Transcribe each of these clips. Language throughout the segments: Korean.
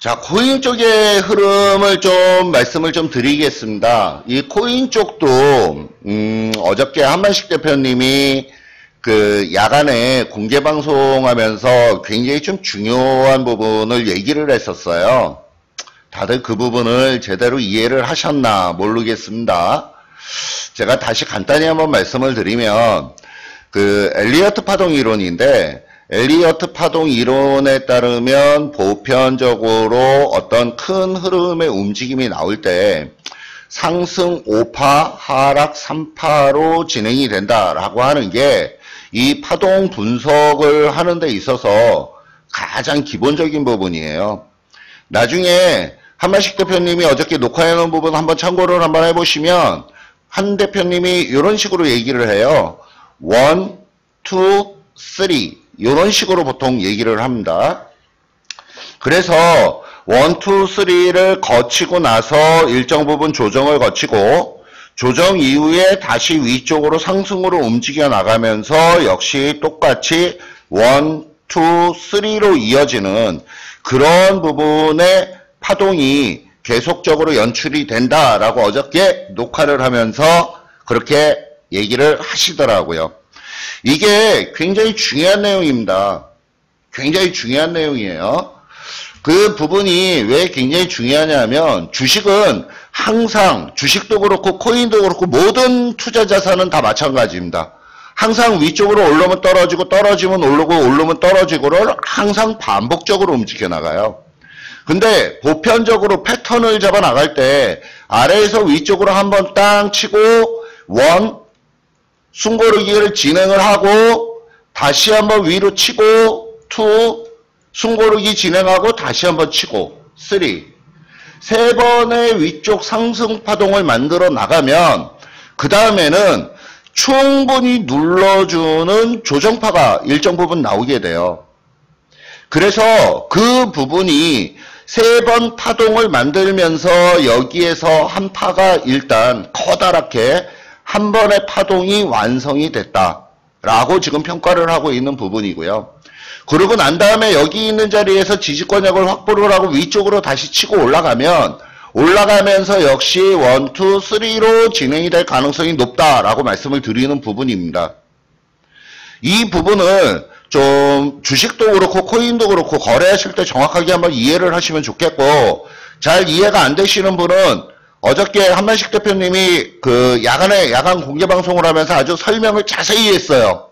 자, 코인 쪽의 흐름을 좀 말씀을 좀 드리겠습니다. 이 코인 쪽도 어저께 한만식 대표님이 그 야간에 공개 방송하면서 굉장히 좀 중요한 부분을 얘기를 했었어요. 다들 그 부분을 제대로 이해를 하셨나 모르겠습니다. 제가 다시 간단히 한번 말씀을 드리면 그 엘리어트 파동 이론인데, 엘리어트 파동 이론에 따르면 보편적으로 어떤 큰 흐름의 움직임이 나올 때 상승 5파, 하락 3파로 진행이 된다라고 하는 게 이 파동 분석을 하는 데 있어서 가장 기본적인 부분이에요. 나중에 한만식 대표님이 어저께 녹화해 놓은 부분 한번 참고를 한번 해보시면 한 대표님이 이런 식으로 얘기를 해요. 1, 2, 3 이런 식으로 보통 얘기를 합니다. 그래서 1, 2, 3를 거치고 나서 일정 부분 조정을 거치고 조정 이후에 다시 위쪽으로 상승으로 움직여 나가면서 역시 똑같이 1, 2, 3로 이어지는 그런 부분의 파동이 계속적으로 연출이 된다라고 어저께 녹화를 하면서 그렇게 얘기를 하시더라고요. 이게 굉장히 중요한 내용입니다. 굉장히 중요한 내용이에요. 그 부분이 왜 굉장히 중요하냐면 주식은 항상 주식도 그렇고 코인도 그렇고 모든 투자 자산은 다 마찬가지입니다. 항상 위쪽으로 올라오면 떨어지고 떨어지면 오르고 오르면 떨어지고를 항상 반복적으로 움직여 나가요. 근데 보편적으로 패턴을 잡아 나갈 때 아래에서 위쪽으로 한번 땅 치고 숨고르기를 진행을 하고 다시 한번 위로 치고 2 숨고르기 진행하고 다시 한번 치고 3 세 번의 위쪽 상승 파동을 만들어 나가면 그 다음에는 충분히 눌러주는 조정파가 일정 부분 나오게 돼요. 그래서 그 부분이 세 번 파동을 만들면서 여기에서 한 파가 일단 커다랗게 한 번의 파동이 완성이 됐다라고 지금 평가를 하고 있는 부분이고요. 그러고 난 다음에 여기 있는 자리에서 지지권역을 확보를 하고 위쪽으로 다시 치고 올라가면서 역시 1, 2, 3로 진행이 될 가능성이 높다라고 말씀을 드리는 부분입니다. 이 부분을 좀 주식도 그렇고 코인도 그렇고 거래하실 때 정확하게 한번 이해를 하시면 좋겠고, 잘 이해가 안 되시는 분은 어저께 한만식 대표님이 그 야간 공개 방송을 하면서 아주 설명을 자세히 했어요.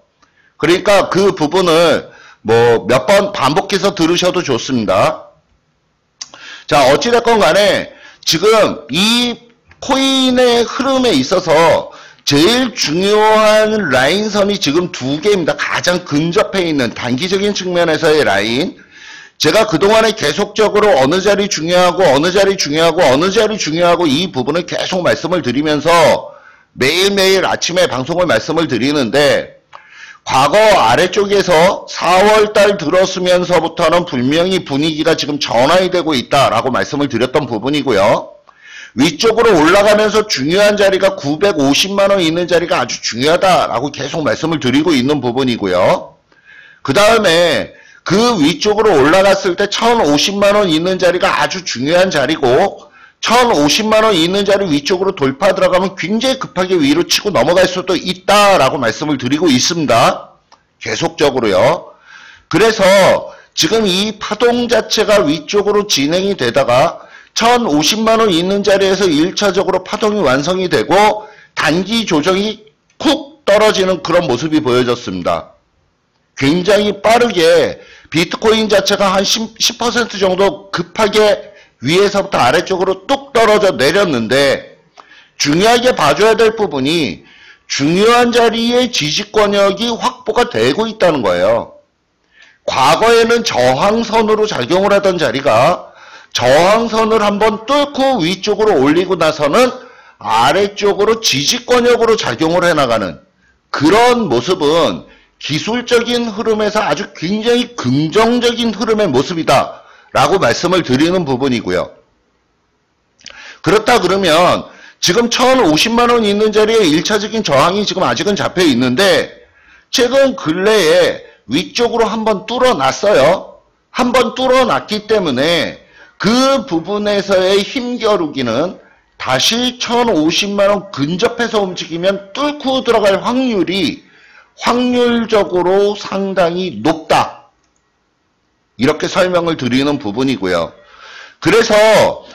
그러니까 그 부분을 뭐 몇 번 반복해서 들으셔도 좋습니다. 자, 어찌됐건 간에 지금 이 코인의 흐름에 있어서 제일 중요한 라인선이 지금 두 개입니다. 가장 근접해 있는 단기적인 측면에서의 라인. 제가 그동안에 계속적으로 어느 자리 중요하고 어느 자리 중요하고 어느 자리 중요하고 이 부분을 계속 말씀을 드리면서 매일매일 아침에 방송을 말씀을 드리는데, 과거 아래쪽에서 4월달 들었으면서부터는 분명히 분위기가 지금 전환이 되고 있다라고 말씀을 드렸던 부분이고요. 위쪽으로 올라가면서 중요한 자리가 950만원 있는 자리가 아주 중요하다라고 계속 말씀을 드리고 있는 부분이고요. 그 다음에 그 위쪽으로 올라갔을 때 1050만원 있는 자리가 아주 중요한 자리고, 1050만원 있는 자리 위쪽으로 돌파 들어가면 굉장히 급하게 위로 치고 넘어갈 수도 있다라고 말씀을 드리고 있습니다. 계속적으로요. 그래서 지금 이 파동 자체가 위쪽으로 진행이 되다가 1050만원 있는 자리에서 1차적으로 파동이 완성이 되고 단기 조정이 쿡 떨어지는 그런 모습이 보여졌습니다. 굉장히 빠르게 비트코인 자체가 한 10% 정도 급하게 위에서부터 아래쪽으로 뚝 떨어져 내렸는데, 중요하게 봐줘야 될 부분이 중요한 자리에 지지권역이 확보가 되고 있다는 거예요. 과거에는 저항선으로 작용을 하던 자리가 저항선을 한번 뚫고 위쪽으로 올리고 나서는 아래쪽으로 지지권역으로 작용을 해나가는 그런 모습은 기술적인 흐름에서 아주 굉장히 긍정적인 흐름의 모습이다 라고 말씀을 드리는 부분이고요. 그렇다 그러면 지금 1050만원 있는 자리에 1차적인 저항이 지금 아직은 잡혀 있는데, 최근 근래에 위쪽으로 한번 뚫어놨어요. 한번 뚫어놨기 때문에 그 부분에서의 힘겨루기는 다시 1050만원 근접해서 움직이면 뚫고 들어갈 확률이 확률적으로 상당히 높다. 이렇게 설명을 드리는 부분이고요. 그래서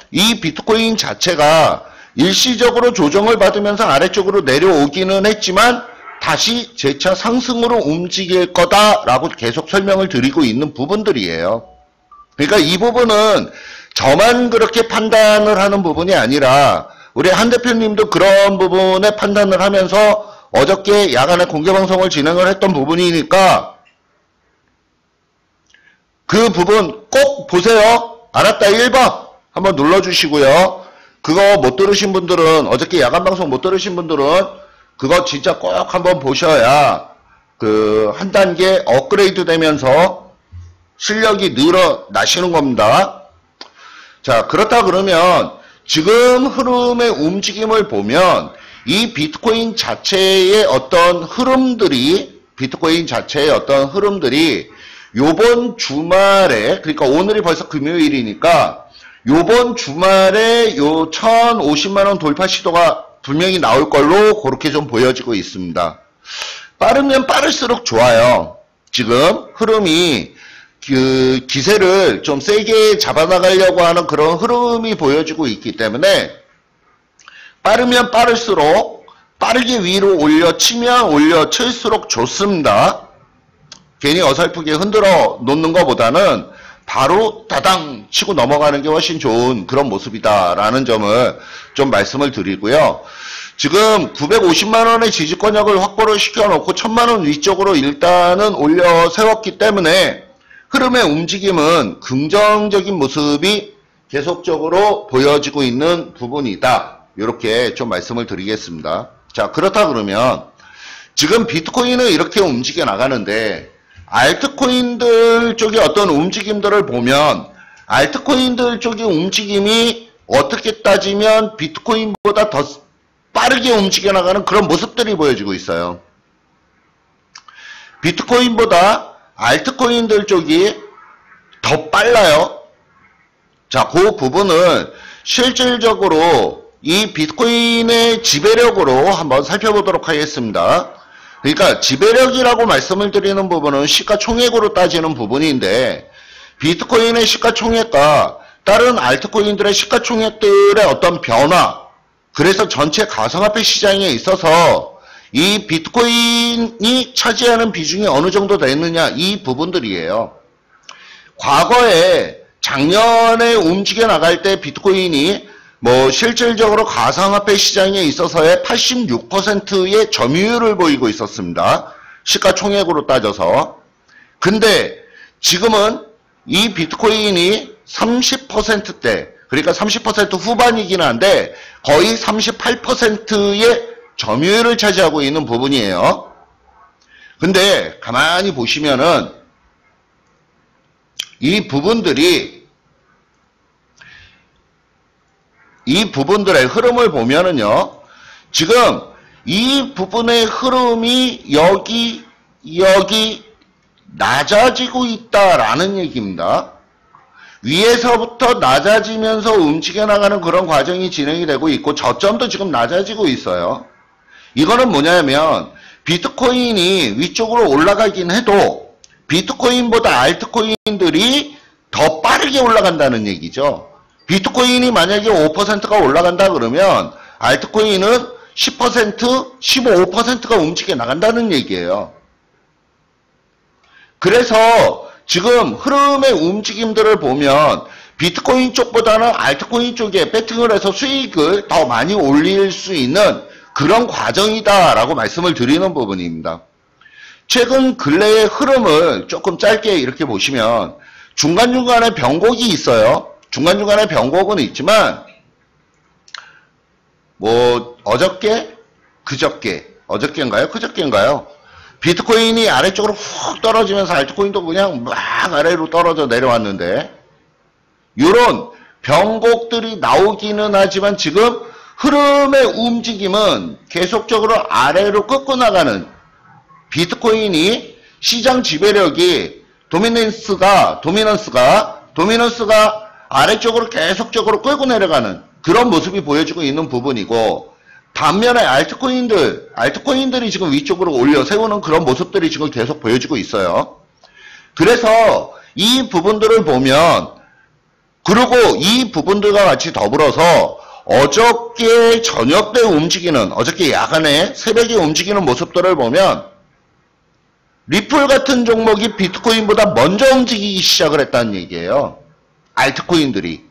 이 비트코인 자체가 일시적으로 조정을 받으면서 아래쪽으로 내려오기는 했지만 다시 재차 상승으로 움직일 거다라고 계속 설명을 드리고 있는 부분들이에요. 그러니까 이 부분은 저만 그렇게 판단을 하는 부분이 아니라 우리 한 대표님도 그런 부분에 판단을 하면서 어저께 야간에 공개방송을 진행을 했던 부분이니까 그 부분 꼭 보세요. 알았다 1번 한번 눌러주시고요. 그거 못 들으신 분들은 어저께 야간방송 못 들으신 분들은 그거 진짜 꼭 한번 보셔야 그 한 단계 업그레이드 되면서 실력이 늘어나시는 겁니다. 자, 그렇다 그러면 지금 흐름의 움직임을 보면 이 비트코인 자체의 어떤 흐름들이 요번 주말에, 그러니까 오늘이 벌써 금요일이니까 요번 주말에 요 1050만원 돌파 시도가 분명히 나올 걸로 그렇게 좀 보여지고 있습니다. 빠르면 빠를수록 좋아요. 지금 흐름이 그 기세를 좀 세게 잡아나가려고 하는 그런 흐름이 보여지고 있기 때문에 빠르면 빠를수록 빠르게 위로 올려치면 올려칠수록 좋습니다. 괜히 어설프게 흔들어 놓는 것보다는 바로 따당 치고 넘어가는 게 훨씬 좋은 그런 모습이다라는 점을 좀 말씀을 드리고요. 지금 950만원의 지지권역을 확보를 시켜놓고 1000만원 위쪽으로 일단은 올려 세웠기 때문에 흐름의 움직임은 긍정적인 모습이 계속적으로 보여지고 있는 부분이다. 이렇게 좀 말씀을 드리겠습니다. 자, 그렇다 그러면 지금 비트코인은 이렇게 움직여 나가는데 알트코인들 쪽의 어떤 움직임들을 보면 알트코인들 쪽의 움직임이 어떻게 따지면 비트코인보다 더 빠르게 움직여 나가는 그런 모습들이 보여지고 있어요. 비트코인보다 알트코인들 쪽이 더 빨라요. 자, 그 부분을 실질적으로 이 비트코인의 지배력으로 한번 살펴보도록 하겠습니다. 그러니까 지배력이라고 말씀을 드리는 부분은 시가총액으로 따지는 부분인데 비트코인의 시가총액과 다른 알트코인들의 시가총액들의 어떤 변화, 그래서 전체 가상화폐 시장에 있어서 이 비트코인이 차지하는 비중이 어느 정도 되느냐, 이 부분들이에요. 과거에 작년에 움직여 나갈 때 비트코인이 뭐 실질적으로 가상화폐 시장에 있어서의 86%의 점유율을 보이고 있었습니다. 시가총액으로 따져서. 근데 지금은 이 비트코인이 30%대, 그러니까 30% 후반이긴 한데 거의 38%의 점유율을 차지하고 있는 부분이에요. 근데 가만히 보시면은 이 부분들의 흐름을 보면은요, 지금 이 부분의 흐름이 여기 낮아지고 있다라는 얘기입니다. 위에서부터 낮아지면서 움직여 나가는 그런 과정이 진행이 되고 있고 저점도 지금 낮아지고 있어요. 이거는 뭐냐면 비트코인이 위쪽으로 올라가긴 해도 비트코인보다 알트코인들이 더 빠르게 올라간다는 얘기죠. 비트코인이 만약에 5%가 올라간다 그러면 알트코인은 10%, 15%가 움직여 나간다는 얘기예요. 그래서 지금 흐름의 움직임들을 보면 비트코인 쪽보다는 알트코인 쪽에 배팅을 해서 수익을 더 많이 올릴 수 있는 그런 과정이다라고 말씀을 드리는 부분입니다. 최근 근래의 흐름을 조금 짧게 이렇게 보시면 중간중간에 변곡이 있어요. 중간중간에 변곡은 있지만 뭐 어저께인가요? 그저께인가요? 비트코인이 아래쪽으로 훅 떨어지면서 알트코인도 그냥 막 아래로 떨어져 내려왔는데 이런 변곡들이 나오기는 하지만 지금 흐름의 움직임은 계속적으로 아래로 꺾고 나가는 비트코인이 시장 지배력이 도미넌스가 아래쪽으로 계속적으로 끌고 내려가는 그런 모습이 보여지고 있는 부분이고, 반면에 알트코인들이 지금 위쪽으로 올려 세우는 그런 모습들이 지금 계속 보여지고 있어요. 그래서 이 부분들을 보면, 그리고 이 부분들과 같이 더불어서 어저께 저녁 때 움직이는, 어저께 야간에 새벽에 움직이는 모습들을 보면 리플 같은 종목이 비트코인보다 먼저 움직이기 시작을 했다는 얘기예요. 알트코인들이.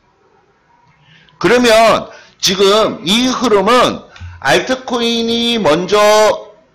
그러면 지금 이 흐름은 알트코인이 먼저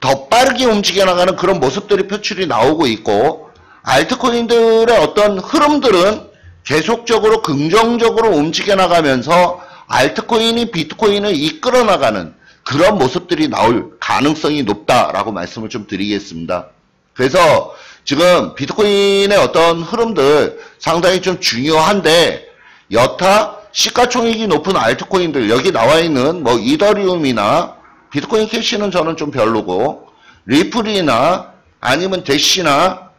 더 빠르게 움직여 나가는 그런 모습들이 표출이 나오고 있고, 알트코인들의 어떤 흐름들은 계속적으로 긍정적으로 움직여 나가면서 알트코인이 비트코인을 이끌어 나가는 그런 모습들이 나올 가능성이 높다라고 말씀을 좀 드리겠습니다. 그래서 지금 비트코인의 어떤 흐름들 상당히 좀 중요한데, 여타 시가총액이 높은 알트코인들, 여기 나와 있는 뭐 이더리움이나 비트코인 캐시는 저는 좀 별로고, 리플이나 아니면 대시나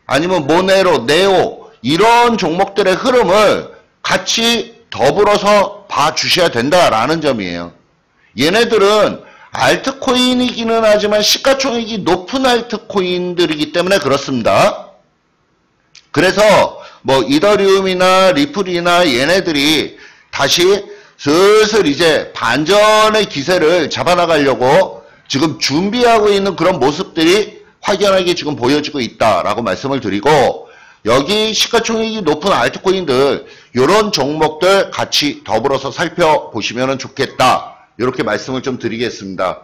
아니면 모네로, 네오 이런 종목들의 흐름을 같이 더불어서 봐주셔야 된다라는 점이에요. 얘네들은 알트코인이기는 하지만 시가총액이 높은 알트코인들이기 때문에 그렇습니다. 그래서 뭐 이더리움이나 리플이나 얘네들이 다시 슬슬 이제 반전의 기세를 잡아나가려고 지금 준비하고 있는 그런 모습들이 확연하게 지금 보여지고 있다라고 말씀을 드리고, 여기 시가총액이 높은 알트코인들 이런 종목들 같이 더불어서 살펴보시면 좋겠다, 이렇게 말씀을 좀 드리겠습니다.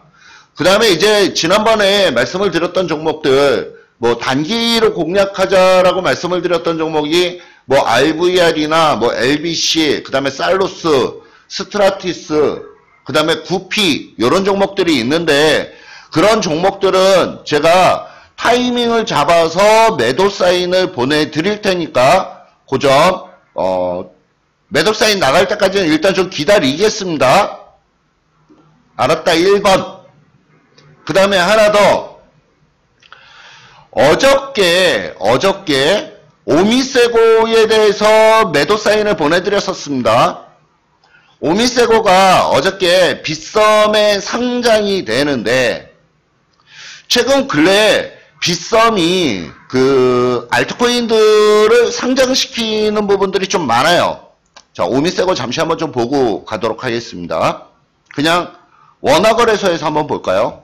그 다음에 이제 지난번에 말씀을 드렸던 종목들, 뭐 단기로 공략하자라고 말씀을 드렸던 종목이 뭐 RVR이나 뭐 LBC, 그 다음에 살로스, 스트라티스, 그 다음에 구피 이런 종목들이 있는데, 그런 종목들은 제가 타이밍을 잡아서 매도 사인을 보내드릴 테니까 그 점 매도 사인 나갈 때까지는 일단 좀 기다리겠습니다. 알았다. 1번. 그 다음에 하나 더. 어저께 오미세고에 대해서 매도 사인을 보내드렸었습니다. 오미세고가 어저께 빗썸에 상장이 되는데, 최근 근래 빗썸이 그 알트코인들을 상장시키는 부분들이 좀 많아요. 자, 오미세고 잠시 한번 좀 보고 가도록 하겠습니다. 그냥 원화거래소에서 한번 볼까요?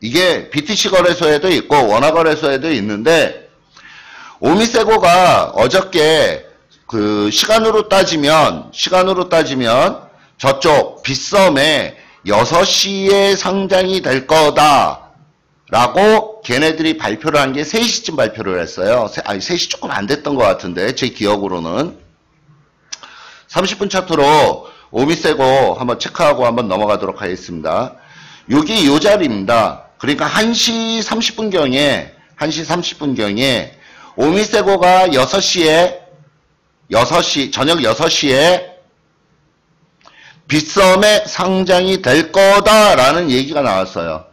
이게 BTC 거래소에도 있고 원화거래소에도 있는데, 오미세고가 어저께 그 시간으로 따지면 저쪽 빗썸에 6시에 상장이 될 거다 라고 걔네들이 발표를 한 게 3시쯤 발표를 했어요. 아니 3시 조금 안 됐던 것 같은데 제 기억으로는. 30분 차트로 오미세고 한번 체크하고 한번 넘어가도록 하겠습니다. 여기 요 자리입니다. 그러니까 1시 30분경에 오미세고가 6시 저녁 6시에 빗썸에 상장이 될 거다라는 얘기가 나왔어요.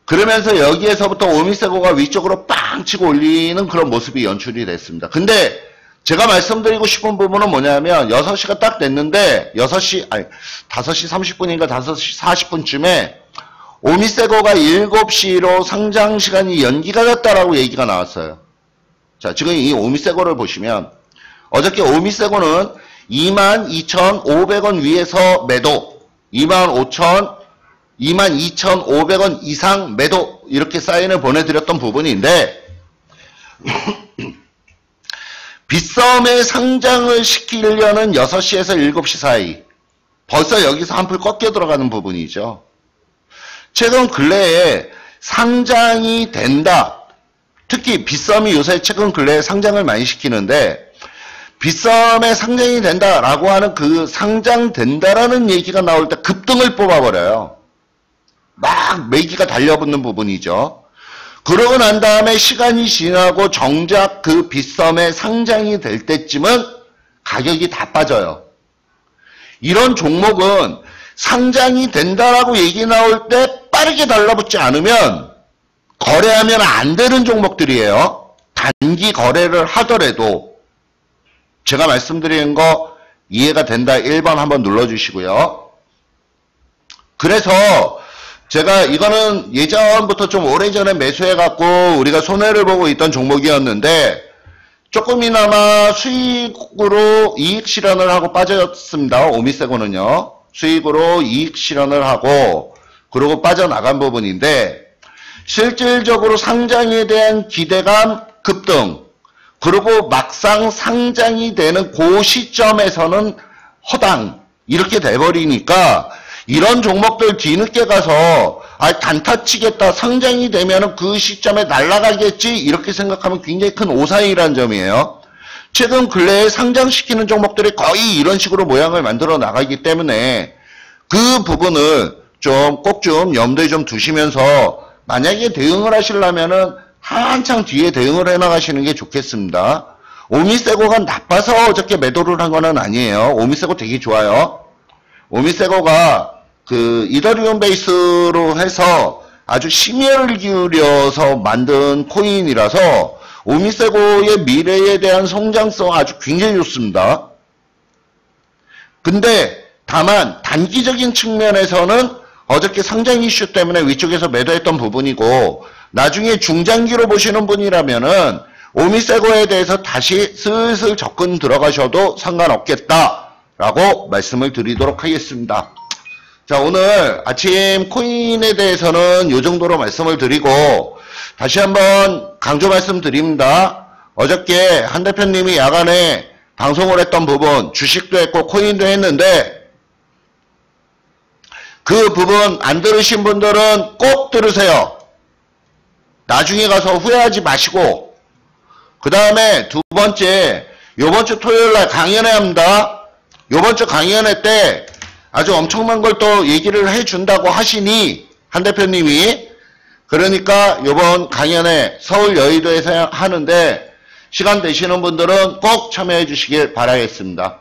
그러면서 여기에서부터 오미세고가 위쪽으로 빵 치고 올리는 그런 모습이 연출이 됐습니다. 근데 제가 말씀드리고 싶은 부분은 뭐냐면 6시가 딱 됐는데 5시 30분인가 5시 40분쯤에 오미세고가 7시로 상장 시간이 연기가 됐다라고 얘기가 나왔어요. 자, 지금 이 오미세고를 보시면 어저께 오미세고는 22,500원 위에서 매도, 22,500원 이상 매도 이렇게 사인을 보내드렸던 부분인데 빗썸에 상장을 시키려는 6시에서 7시 사이 벌써 여기서 한풀 꺾여 들어가는 부분이죠. 최근 근래에 상장이 된다. 특히 빗썸이 요새 최근 근래에 상장을 많이 시키는데 빗썸에 상장이 된다라고 하는 그 상장된다라는 얘기가 나올 때 급등을 뽑아버려요. 막 매기가 달려붙는 부분이죠. 그러고 난 다음에 시간이 지나고 정작 그 빗썸에 상장이 될 때쯤은 가격이 다 빠져요. 이런 종목은 상장이 된다라고 얘기 나올 때 빠르게 달라붙지 않으면 거래하면 안 되는 종목들이에요. 단기 거래를 하더라도 제가 말씀드리는 거 이해가 된다 1번 한번 눌러주시고요. 그래서 제가 이거는 예전부터 좀 오래전에 매수해갖고 우리가 손해를 보고 있던 종목이었는데 조금이나마 수익으로 이익 실현을 하고 빠졌습니다. 오미세고는요. 수익으로 이익 실현을 하고 그러고 빠져나간 부분인데 실질적으로 상장에 대한 기대감 급등 그리고 막상 상장이 되는 그 시점에서는 허당 이렇게 돼버리니까 이런 종목들 뒤늦게 가서 단타 치겠다 상장이 되면 그 시점에 날아가겠지 이렇게 생각하면 굉장히 큰 오산이라는 점이에요. 최근 근래에 상장시키는 종목들이 거의 이런 식으로 모양을 만들어 나가기 때문에 그 부분을 꼭 좀 염두에 좀 두시면서 만약에 대응을 하시려면은 한창 뒤에 대응을 해나가시는 게 좋겠습니다. 오미세고가 나빠서 어저께 매도를 한 거는 아니에요. 오미세고 되게 좋아요. 오미세고가 그 이더리움 베이스로 해서 아주 심혈을 기울여서 만든 코인이라서 오미세고의 미래에 대한 성장성 아주 굉장히 좋습니다. 근데 다만 단기적인 측면에서는 어저께 상장 이슈 때문에 위쪽에서 매도했던 부분이고 나중에 중장기로 보시는 분이라면은 오미세고에 대해서 다시 슬슬 접근 들어가셔도 상관없겠다라고 말씀을 드리도록 하겠습니다. 자, 오늘 아침 코인에 대해서는 이 정도로 말씀을 드리고 다시 한번 강조 말씀드립니다. 어저께 한 대표님이 야간에 방송을 했던 부분 주식도 했고 코인도 했는데 그 부분 안 들으신 분들은 꼭 들으세요. 나중에 가서 후회하지 마시고 그 다음에 두 번째 요번 주 토요일날 강연회 합니다. 요번 주 강연회 때 아주 엄청난 걸 또 얘기를 해준다고 하시니 한 대표님이 그러니까 요번 강연회 서울 여의도에서 하는데 시간 되시는 분들은 꼭 참여해 주시길 바라겠습니다.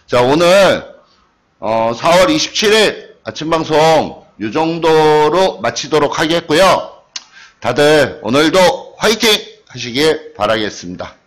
자, 오늘 4월 27일 아침 방송 이 정도로 마치도록 하겠고요. 다들 오늘도 화이팅 하시길 바라겠습니다.